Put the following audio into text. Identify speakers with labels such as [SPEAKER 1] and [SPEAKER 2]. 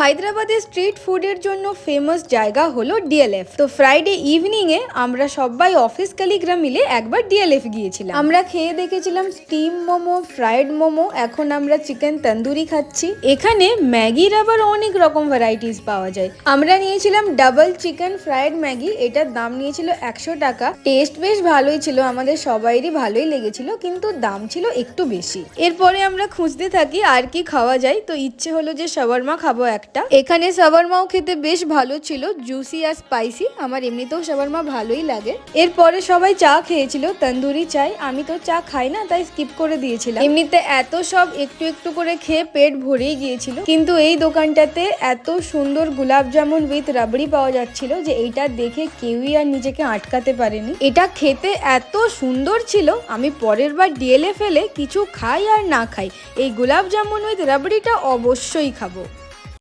[SPEAKER 1] হায়দ্রাবাদের স্ট্রিট ফুডের জন্য ফেমাস জায়গা হলো ডিএলএফ। তো ফ্রাইডে ইভিনিং এ আমরা সবাই অফিস কালিগরা মিলে একবার ডিএলএফ গিয়েছিলাম। আমরা খেয়ে দেখেছিলাম স্টিম মোমো, ফ্রাইড মোমো, এখন আমরা চিকেন তন্দুরি খাচ্ছি। এখানে ম্যাগির আবার অনেক রকম ভ্যারাইটিস পাওয়া যায়। আমরা নিয়েছিলাম ডাবল চিকেন ফ্রাইড ম্যাগি, এটার দাম নিয়েছিল 100 টাকা। টেস্ট বেশ ভালোই ছিল, আমাদের সবাইরই ভালোই লেগেছিল, কিন্তু দাম ছিল একটু বেশি। এরপরে আমরা খুঁজতে থাকি আর কি খাওয়া যায়, তো ইচ্ছে হলো যে শাওয়ারমা খাবো একটা। এখানে শাওয়ারমাও খেতে বেশ ভালো ছিল, জুসি আর স্পাইসি। আমার এমনিতেও শাওয়ারমা ভালোই লাগে। এরপরে সবাই চা খেয়েছিল, তন্দুরি চাই। আমি তো চা খাই না, তাই স্কিপ করে দিয়েছিলাম। এমনিতে এত সব একটু একটু করে খেয়ে পেট ভরেই গিয়েছিল, কিন্তু এই দোকানটাতে এত সুন্দর গোলাপ জামুন উইথ রাবড়ি পাওয়া যাচ্ছিল যে এইটা দেখে কেউই আর নিজেকে আটকাতে পারেনি। এটা খেতে এত সুন্দর ছিল, আমি পরের বার ডিএলএফ এলে কিছু খাই আর না খাই, এই গোলাপ জামুন উইথ রাবড়িটা অবশ্যই খাবো।